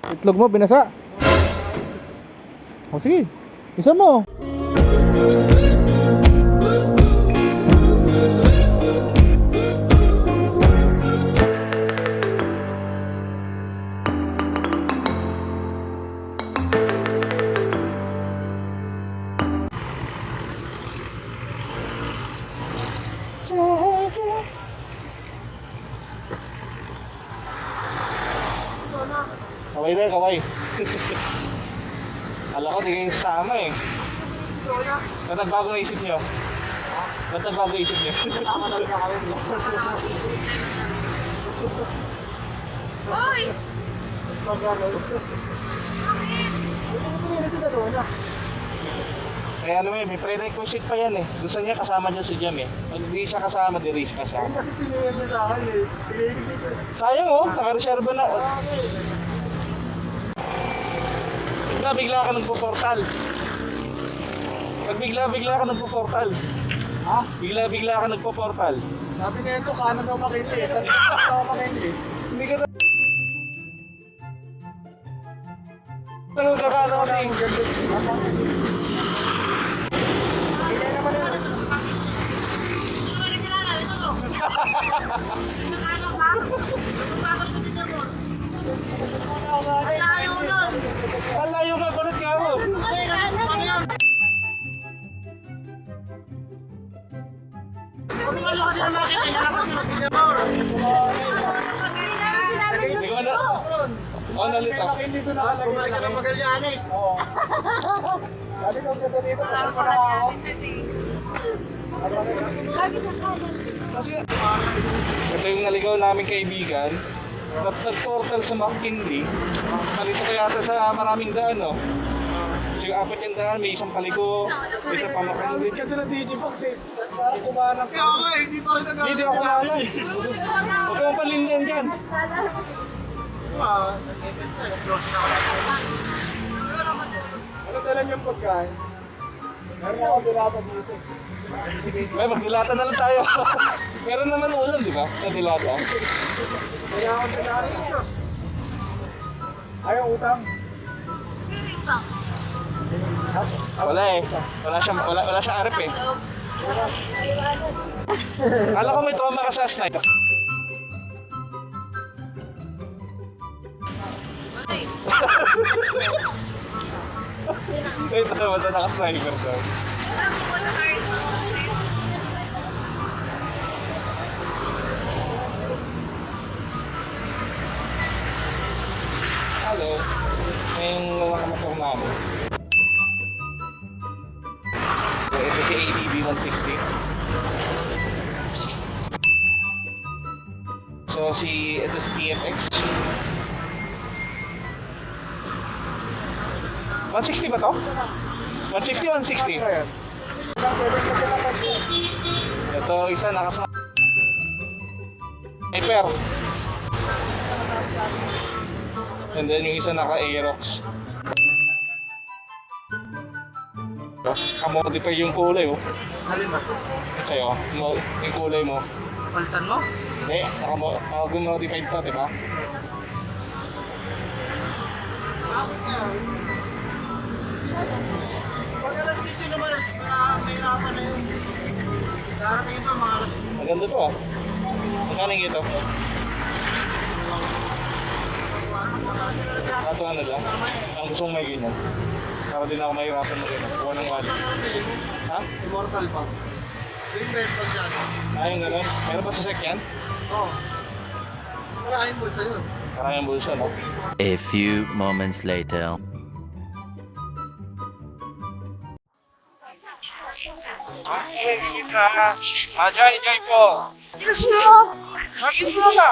Itlog mo, binasa. O sige, isa mo. Kaway na, kaway. Alam ko, tingin sa tama eh. Ba't nagbago na isip nyo? Ba't nagbago isip nyo? Hoy! Kaya ano may prerequisite pa yan eh. Gusto niya kasama niya si Jam eh. Pag hindi siya kasama, di-race ka siya. Kasi pilihan niya sa akin eh. Sayang oh, nakareserva na. Bigla ka nagpo-portal. Pag bigla ka nagpo-portal. Ha? Bigla ka nagpo-portal. Sabi niya ito, kanan daw makindi eh. Tanong daw makindi eh. Hindi ka na... Ano ka ka na kasi? Hindi naman yun. Malayo ka, kulit ka mo. Hindi ko na... Oh, nalito. Makindi doon ako. Kumali ka ng Magallanes. Oo. Sabi ko, ganda dito. Kasal pa na ako. Kasi... Ito yung naligaw naming kaibigan. Nag-portal sa McKinley. Malito kaya ata sa maraming daan, no? Yung apat yung daan, may isang paligo, isa pa McKinley. Ka doon na Digibox eh. Parang kumanap. Kaya ako eh, hindi pa rin nag-aaral. Hindi ako kumanan. Huwag kang palindihan dyan. Ano dala niyong pagkain? Meron ako dilata dito. May magdilata na lang tayo. Meron naman ulam, di ba? Sa dilata. Kaya ako dilata dito. Ayaw utang. Wala eh. Wala siyang arep eh. Kala ko may trauma ka sa snipe. Ito naman sa naka-sniper daw. Hello. Ngayong nakamotor namin. So, ito si ADB 160. So, ito si TFX. 160 ba to? 150 o 160? Ito, isa naka-sniper. And then yung isa naka-Aerox. Kamodify yung kulay oh. Alin ba? Sa'yo, yung kulay mo. Palitan mo? Hindi, naka-modified pa, diba? Pag alas 10 naman, mahirapan na yun. Darating ito, mga alas 10. Maganda to ah. Magkano yung ito? Ato ano lang? Ang gusto mong may ganyan. Para din ako mahirapan mo rin. Kuha ng wallet. Ha? Immortal pa. Ring rental dyan. Yung gano'n. Meron pa sa sec yan? Oo. Maraming bulsa yun. Maraming bulsa, no? A few moments later. Joy po! Bakit mo ka?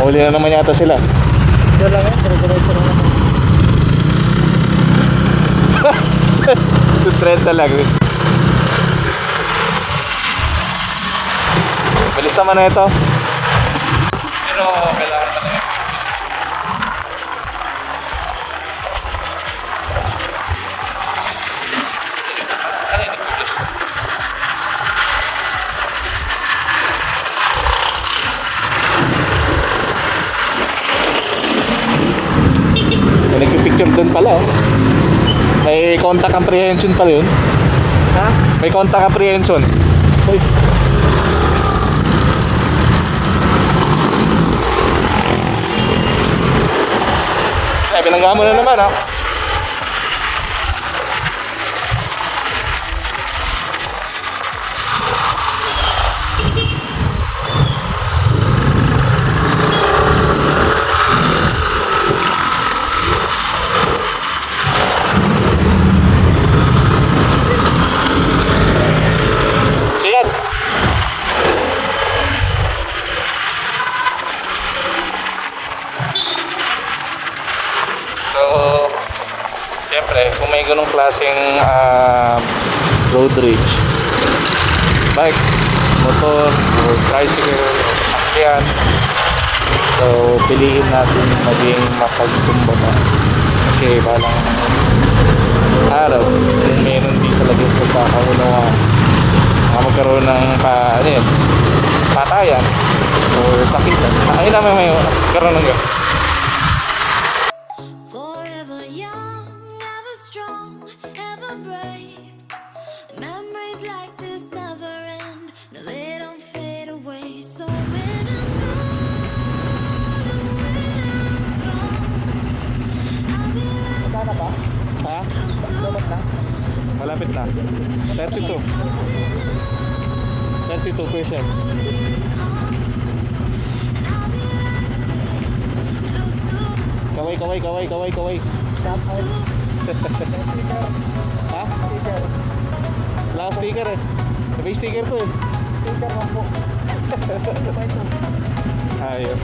Huli na naman yata sila. Ito lang yan, dire-diretso lang naman. Ito 30 lang. Bilis naman na ito. Pero kailangan talaga. May nagpipicture doon pala oh. May contact apprehension pala yun. Ha? May contact apprehension. Uy, Ay, binangga mo na naman ha. Siyan. So, siyempre, kung may ganong klaseng road rage, bike, motor, or tricycle, o sasakyan, so piliin natin maging mapagkumbaba. Kasi balang araw, kung meron din talaga yung pagkakaunawaan, magkaroon ng patayan or sakitan, ay naman may magkaroon ng gano'n. Forever young, ever strong, ever brave. Memories like this never end. No, they don't fade away. So when I'm gone, I'll be right magkano ba? Ha? Dapat lang? Malapit na. 32. 32%. Kaway, kaway, kaway, kaway, kaway. Shout out. Sticker. Ha? Sticker. Wala kang sticker eh. May sticker ko eh. Sticker lang po. Ito, ito. Ayun.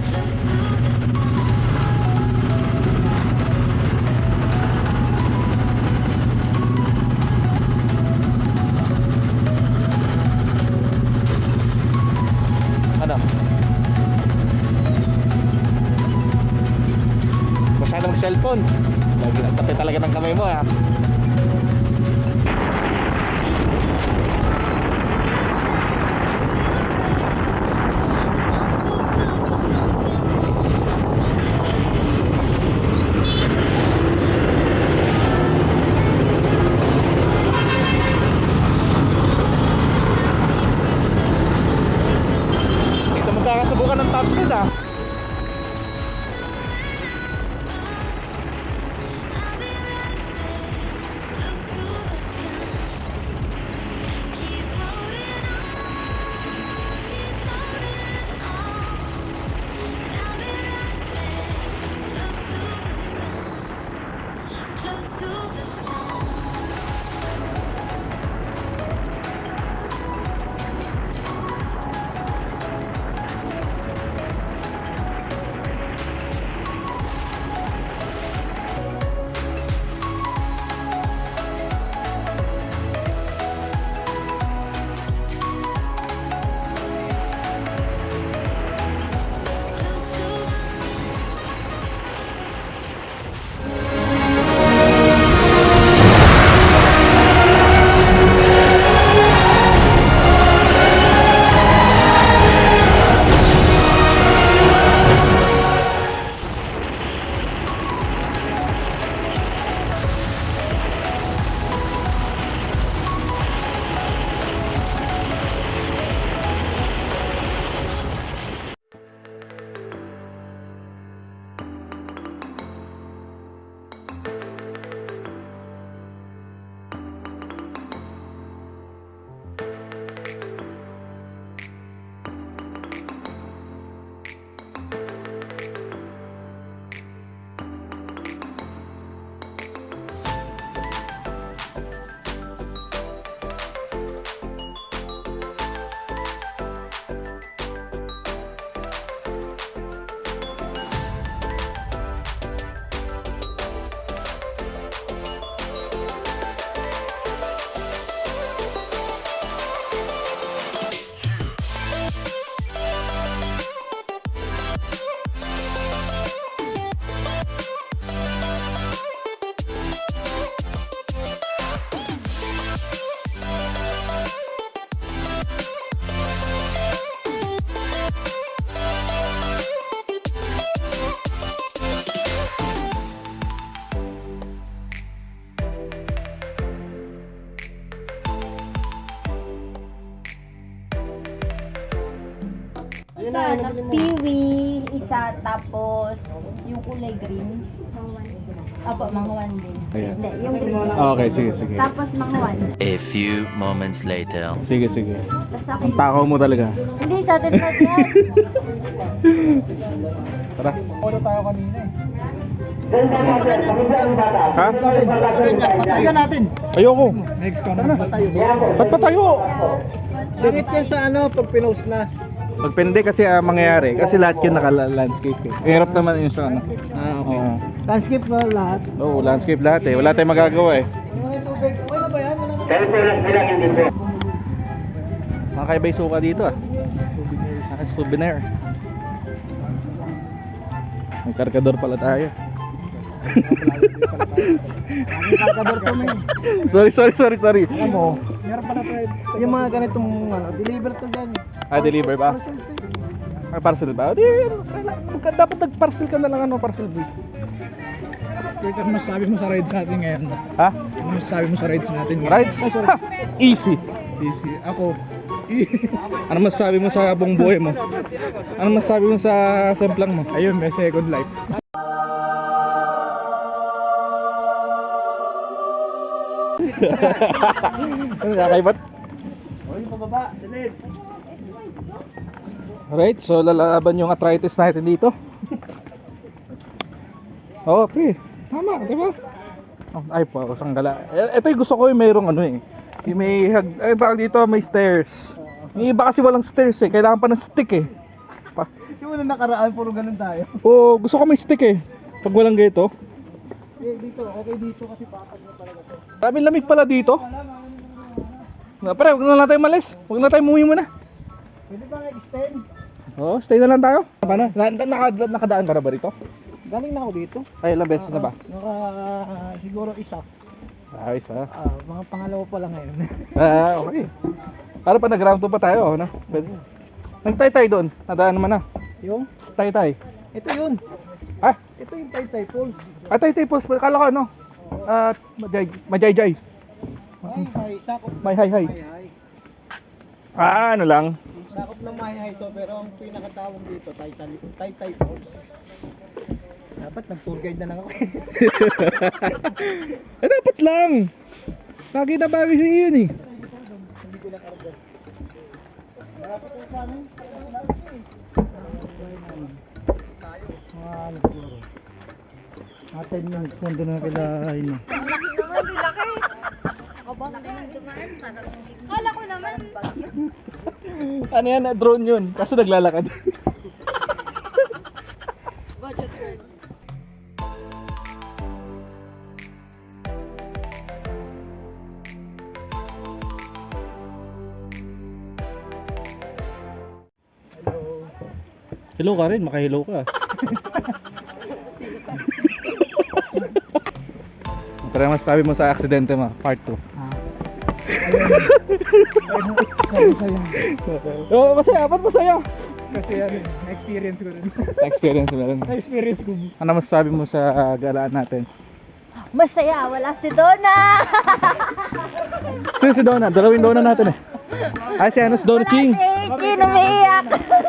Ano? Masyadong cellphone. Lagi na pati talaga ng kamay mo ha. Ito magkakasubukan ng top speed ah. Close to the sun. Close to the sun. Isa, na piwi, isa, tapos yung kulay green. Apo, manguan din. Ayan. Hindi, yung green. Okay, sige, sige. Tapos manguan. A few moments later. Sige, sige. Tapos Ang takaw mo talaga. hindi, sa atin na yan. Tara. Puro tayo kanina eh. Ha? Patayo natin. Ayoko. Next comment patayo. Ba't pa tayo? Langit yan sa ano pag pinost na. Pag pende kasi mangyayari. Kasi lahat yun naka-landscape eh. Hirap naman yun sa ano. Okay. Oo. Landscape na lahat. Oo, landscape lahat eh. Wala tayong magagawa eh. Yung tubig. Okay na ba yan? Wala na. Mga kaibay suka dito ah. Souvenir. May kargador pala tayo. Kakador to men. Sorry. Alam mo, meron pala tayo. Yung mga ganitong ano, deliver to dyan. Ah, deliver ba? Ah, parcel ba? Di, dapat nag-parcel ka na lang parcel B. Ito ano masasabi mo sa rides natin ngayon? Ha? Ano masasabi mo sa rides natin ngayon? Rides? Ha! Easy. Easy. Ako. Ano masasabi mo sa buong buhay mo? Ano masasabi mo sa semplang mo? Ayun, may second life. Ano kakaibat? Oy, pababa. Dalhin. Right, so lalaban yung arthritis natin dito. Oo, pre. Tama, di ba? Oh, ay po, sanggala. Ito yung gusto ko yung mayroong ano eh. Yung may tawag dito, may stairs. Yung iba kasi walang stairs eh. Kailangan pa ng stick eh. Yung una nakaraan, puro ganun tayo. Oo, gusto ko may stick eh. Pag walang ganito. Dito, okay dito kasi papag na talaga to. Maraming lamig pala dito. Pre, huwag na lang tayo malis. Huwag na tayo umuwi muna. Pwede ba extend? Oo, stay na lang tayo. Paano? Nakadaan ka na ba rito? Galing na ako dito. Ay, ilang beses na ba? Siguro isa. Ayos ha. Mga pangalawa pa lang ngayon. Okay. Para pa nag-round 2 pa tayo, no? Pwede. Nag-tay-tay doon. Nadaan naman na. Yung? Tay-tay. Ito yun. Ah? Ito yung Taytay Falls. Tay-tay po. Kala ko ano? Majay-jay. Ay, sakop. May hi-hi. Hay. Ano lang. Sakop ng Mahihay to, pero ang pinakatawag dito, Taytay Falls. Dapat nag-tour guide na lang ako. Dapat lang. Bagay na bagay sa iyo yun eh. Hindi ko lang karga. Malapit ko sa amin. Ano siguro? 10 minutes nandun na kila Aina. Laki naman, di laki. Ako ba naman dumaan? Kala ko naman. Ano yan? Drone yun. Kaso naglalakad. Budget friend. Hello ka rin. Maka-hello ka. Pero masasabi mo sa aksidente mo, part 2. Masaya. Oo, masaya. Ba't masaya? Kasi ano, na-experience ko rin. Experience mo rin. Na-experience ko. Ano masasabi mo sa galaan natin? Masaya, wala si Donna! Sino si Donna? Dalawin Donna natin eh. Ay, si ano, si Donna Ching. Wala si Iki, umiiyak.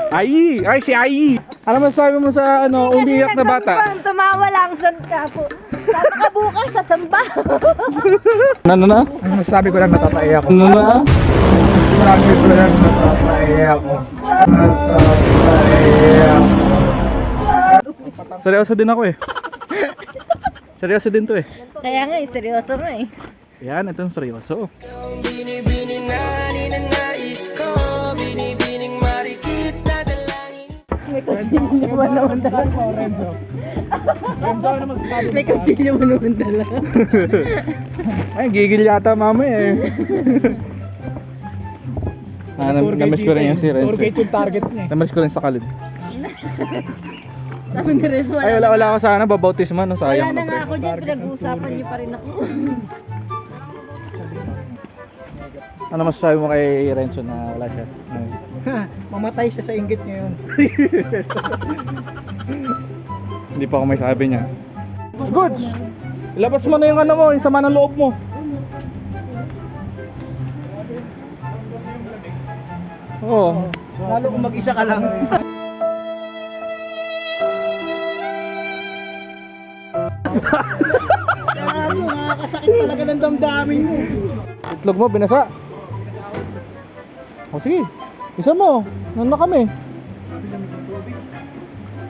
Ay, si Ai. Ano masasabi mo sa ano, umiiyak na bata? Tumawa lang, saan ka po? Saan ka bukas sa samba? Ano na? Ang masasabi ko lang natataiyak ako. Ano na? Masasabi ko lang natataiyak ako. Natataiyak. Seryoso din ako eh. Seryoso din to eh. Kaya nga, seryoso nga eh. Yan, itong seryoso. May kutsilyo naman naman dala. Renzo. Renzo, ano masasabi mo May sa akin? kutsilyo naman dala. Ay, gigil yata mama eh. Namiss ko rin yung si Renzo. Tour guide yung target niya eh. Namiss ko rin sa Khalid. Sabi ni Rez, Ay, wala ako sana, babautismo, no? wala Sayang na na nga pre. ako dyan, pinag-uusapan niyo pa rin ako. Ano masasabi mo kay Renzo na wala siya? Mamatay siya sa inggit ngayon. Hindi pa ako may sabi niya. Goods! Ilabas mo na yung ano mo, yung sama ng loob mo. Oo. Lalo kung mag-isa ka lang. Gago, nakakasakit talaga ng damdamin mo. Itlog mo, binasa. O sige, isa mo. Nandun na kami.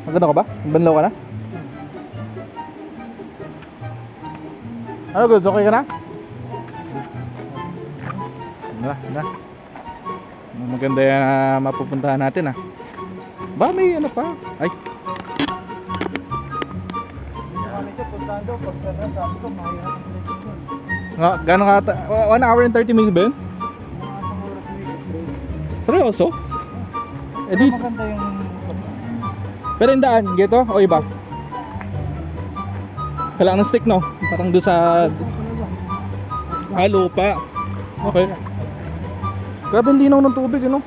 Maganda ka ba? Banlaw ka na? Ano goods? Okay ka na? Na. Maganda yan mapupuntahan natin Ba may ano pa? Ay. Kami siya, puntahan daw. Pag sana, sabi ko, mahirap ang connection. Nga, gano'n ka 1 hour and 30 minutes ba yun? Seryoso? Eh di, Maganda yung... pero yung daan, geto o iba? Kailangan ng stick no? Parang doon sa... lupa. Okay. Grabe ang linaw ng tubig, ano?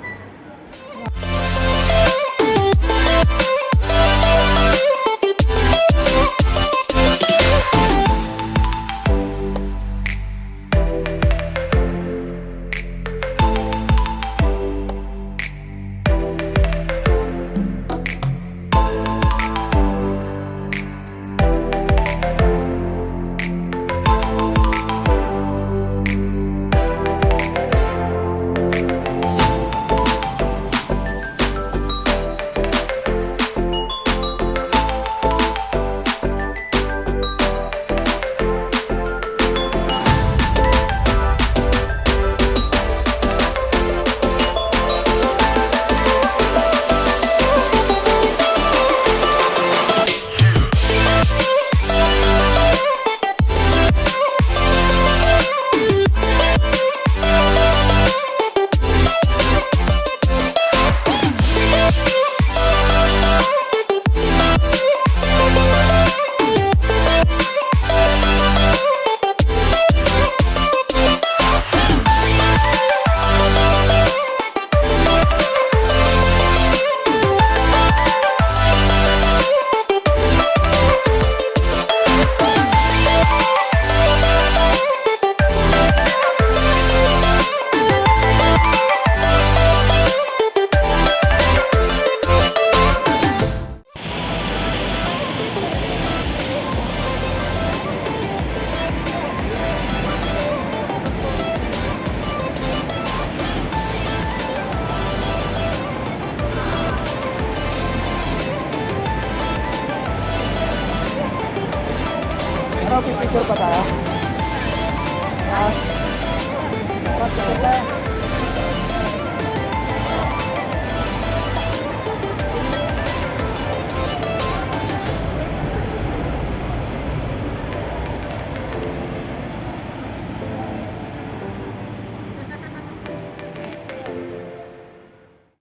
Ano, pipicture pa tayo? Para sa